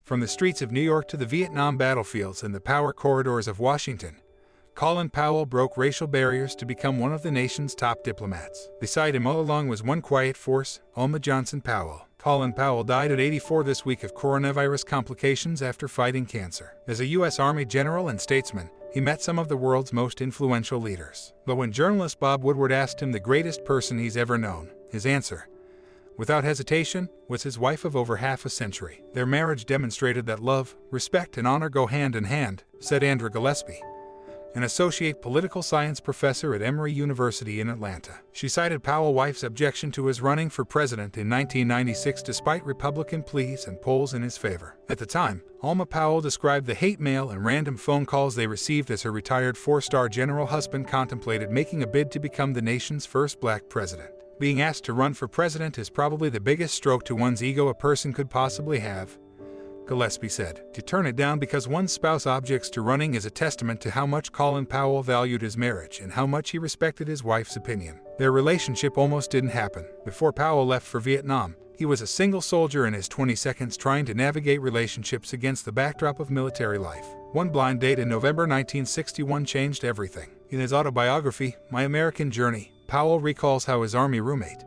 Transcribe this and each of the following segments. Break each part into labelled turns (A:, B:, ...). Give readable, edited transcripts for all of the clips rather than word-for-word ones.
A: From the streets of New York to the Vietnam battlefields and the power corridors of Washington, Colin Powell broke racial barriers to become one of the nation's top diplomats. Beside him all along was one quiet force, Alma Johnson Powell. Colin Powell died at 84 this week of coronavirus complications after fighting cancer. As a U.S. Army general and statesman, he met some of the world's most influential leaders. But when journalist Bob Woodward asked him the greatest person he's ever known, his answer, without hesitation, was his wife of over half a century. Their marriage demonstrated that love, respect, and honor go hand in hand, said Andrew Gillespie, an associate political science professor at Emory University in Atlanta. She cited Powell's wife's objection to his running for president in 1996 despite Republican pleas and polls in his favor. At the time, Alma Powell described the hate mail and random phone calls they received as her retired four-star general husband contemplated making a bid to become the nation's first black president. Being asked to run for president is probably the biggest stroke to one's ego a person could possibly have, Gillespie said. To turn it down because one's spouse objects to running is a testament to how much Colin Powell valued his marriage and how much he respected his wife's opinion. Their relationship almost didn't happen. Before Powell left for Vietnam, he was a single soldier in his 22nd trying to navigate relationships against the backdrop of military life. One blind date in November 1961 changed everything. In his autobiography, My American Journey, Powell recalls how his Army roommate,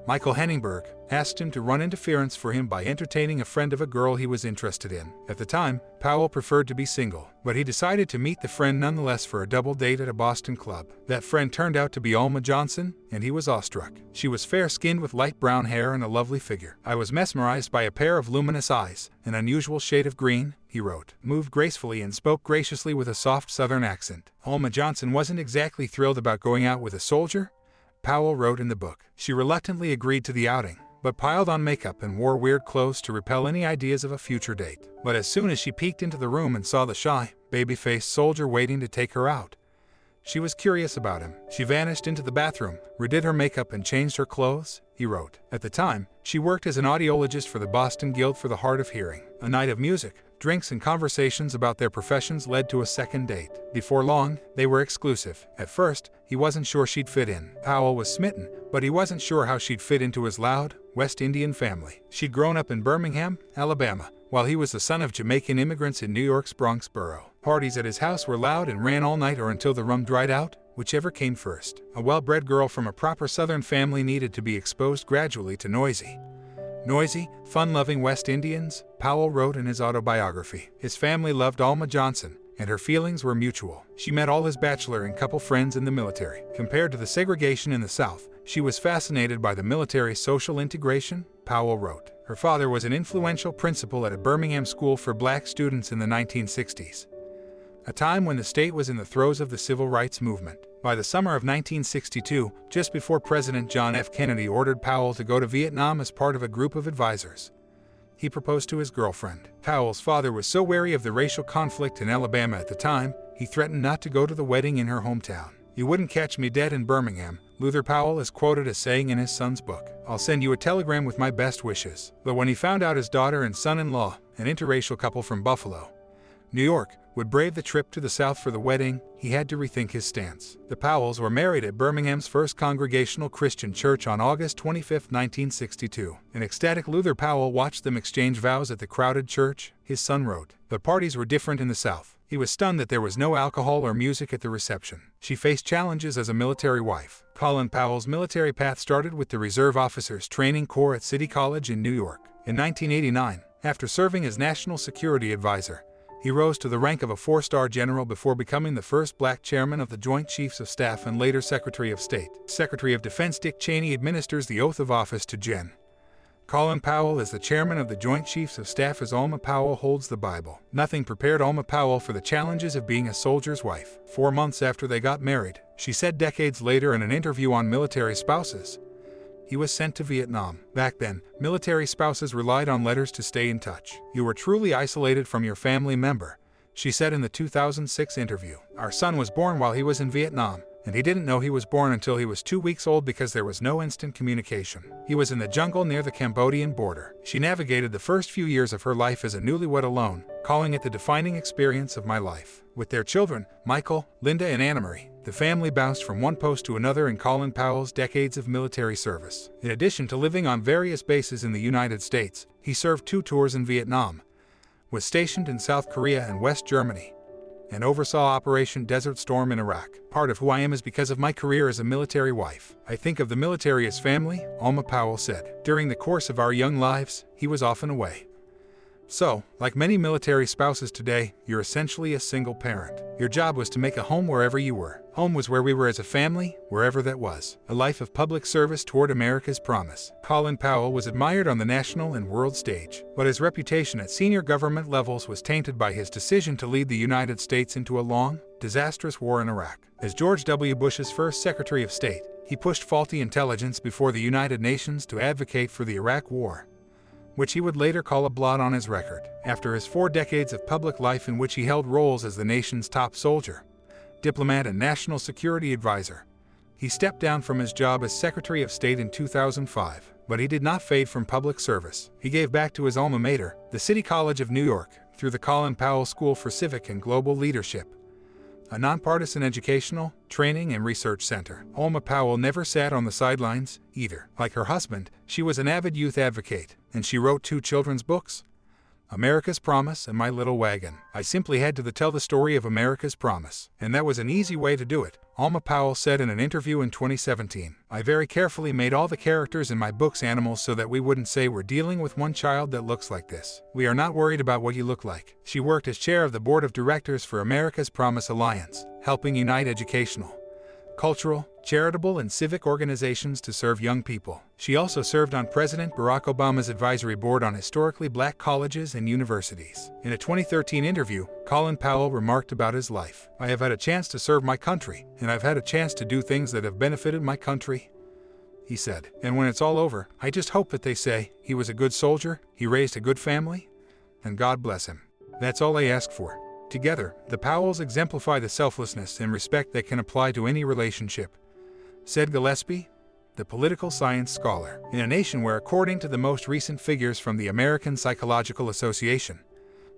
A: Michael Henningberg, asked him to run interference for him by entertaining a friend of a girl he was interested in. At the time, Powell preferred to be single, but he decided to meet the friend nonetheless for a double date at a Boston club. That friend turned out to be Alma Johnson, and he was awestruck. She was fair-skinned with light brown hair and a lovely figure. I was mesmerized by a pair of luminous eyes, an unusual shade of green, he wrote, moved gracefully and spoke graciously with a soft southern accent. Alma Johnson wasn't exactly thrilled about going out with a soldier, Powell wrote in the book. She reluctantly agreed to the outing, but piled on makeup and wore weird clothes to repel any ideas of a future date. But as soon as she peeked into the room and saw the shy, baby-faced soldier waiting to take her out, she was curious about him. She vanished into the bathroom, redid her makeup and changed her clothes, he wrote. At the time, she worked as an audiologist for the Boston Guild for the Hard of Hearing. A night of music, drinks and conversations about their professions led to a second date. Before long, they were exclusive. At first, he wasn't sure she'd fit in. Powell was smitten, but he wasn't sure how she'd fit into his loud, West Indian family. She'd grown up in Birmingham, Alabama, while he was the son of Jamaican immigrants in New York's Bronx borough. Parties at his house were loud and ran all night or until the rum dried out, whichever came first. A well-bred girl from a proper Southern family needed to be exposed gradually to noisy, fun-loving West Indians, Powell wrote in his autobiography. His family loved Alma Johnson, and her feelings were mutual. She met all his bachelor and couple friends in the military. Compared to the segregation in the South, she was fascinated by the military's social integration, Powell wrote. Her father was an influential principal at a Birmingham school for black students in the 1960s, a time when the state was in the throes of the civil rights movement. By the summer of 1962, just before President John F. Kennedy ordered Powell to go to Vietnam as part of a group of advisors, he proposed to his girlfriend. Powell's father was so wary of the racial conflict in Alabama at the time, he threatened not to go to the wedding in her hometown. "You wouldn't catch me dead in Birmingham," Luther Powell is quoted as saying in his son's book. "I'll send you a telegram with my best wishes." But when he found out his daughter and son-in-law, an interracial couple from Buffalo, New York, would brave the trip to the South for the wedding, he had to rethink his stance. The Powells were married at Birmingham's First Congregational Christian Church on August 25, 1962. An ecstatic Luther Powell watched them exchange vows at the crowded church, his son wrote. But parties were different in the South. He was stunned that there was no alcohol or music at the reception. She faced challenges as a military wife. Colin Powell's military path started with the Reserve Officers Training Corps at City College in New York. In 1989, after serving as National Security Advisor, he rose to the rank of a four-star general before becoming the first black chairman of the Joint Chiefs of Staff and later Secretary of State. Secretary of Defense Dick Cheney administers the oath of office to Gen. Colin Powell is the chairman of the Joint Chiefs of Staff as Alma Powell holds the Bible. Nothing prepared Alma Powell for the challenges of being a soldier's wife. 4 months after they got married, she said decades later in an interview on military spouses, he was sent to Vietnam. Back then, military spouses relied on letters to stay in touch. "You were truly isolated from your family member," she said in the 2006 interview. "Our son was born while he was in Vietnam, and he didn't know he was born until he was 2 weeks old because there was no instant communication. He was in the jungle near the Cambodian border." She navigated the first few years of her life as a newlywed alone, calling it the defining experience of my life. With their children, Michael, Linda, and Anna-Marie, the family bounced from one post to another in Colin Powell's decades of military service. In addition to living on various bases in the United States, he served 2 tours in Vietnam, was stationed in South Korea and West Germany, and oversaw Operation Desert Storm in Iraq. Part of who I am is because of my career as a military wife. I think of the military as family, Alma Powell said. During the course of our young lives, he was often away. So, like many military spouses today, you're essentially a single parent. Your job was to make a home wherever you were. Home was where we were as a family, wherever that was. A life of public service toward America's promise. Colin Powell was admired on the national and world stage, but his reputation at senior government levels was tainted by his decision to lead the United States into a long, disastrous war in Iraq. As George W. Bush's first Secretary of State, he pushed faulty intelligence before the United Nations to advocate for the Iraq War, which he would later call a blot on his record. After his 4 decades of public life in which he held roles as the nation's top soldier, diplomat, and national security advisor, he stepped down from his job as Secretary of State in 2005. But he did not fade from public service. He gave back to his alma mater, the City College of New York, through the Colin Powell School for Civic and Global Leadership, a nonpartisan educational, training, and research center. Alma Powell never sat on the sidelines, either. Like her husband, she was an avid youth advocate, and she wrote 2 children's books, America's Promise and My Little Wagon. I simply had to tell the story of America's Promise, and that was an easy way to do it, Alma Powell said in an interview in 2017. I very carefully made all the characters in my books animals so that we wouldn't say we're dealing with one child that looks like this. We are not worried about what you look like. She worked as chair of the board of directors for America's Promise Alliance, helping unite educational, cultural, charitable, and civic organizations to serve young people. She also served on President Barack Obama's advisory board on historically black colleges and universities. In a 2013 interview, Colin Powell remarked about his life. I have had a chance to serve my country, and I've had a chance to do things that have benefited my country, he said. And when it's all over, I just hope that they say, he was a good soldier, he raised a good family, and God bless him. That's all I ask for. Together, the Powells exemplify the selflessness and respect that can apply to any relationship, said Gillespie, the political science scholar. In a nation where, according to the most recent figures from the American Psychological Association,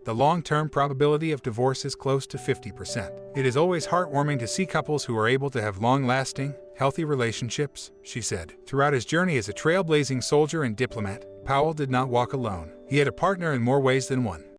A: the long-term probability of divorce is close to 50%. It is always heartwarming to see couples who are able to have long-lasting, healthy relationships, she said. Throughout his journey as a trailblazing soldier and diplomat, Powell did not walk alone. He had a partner in more ways than one.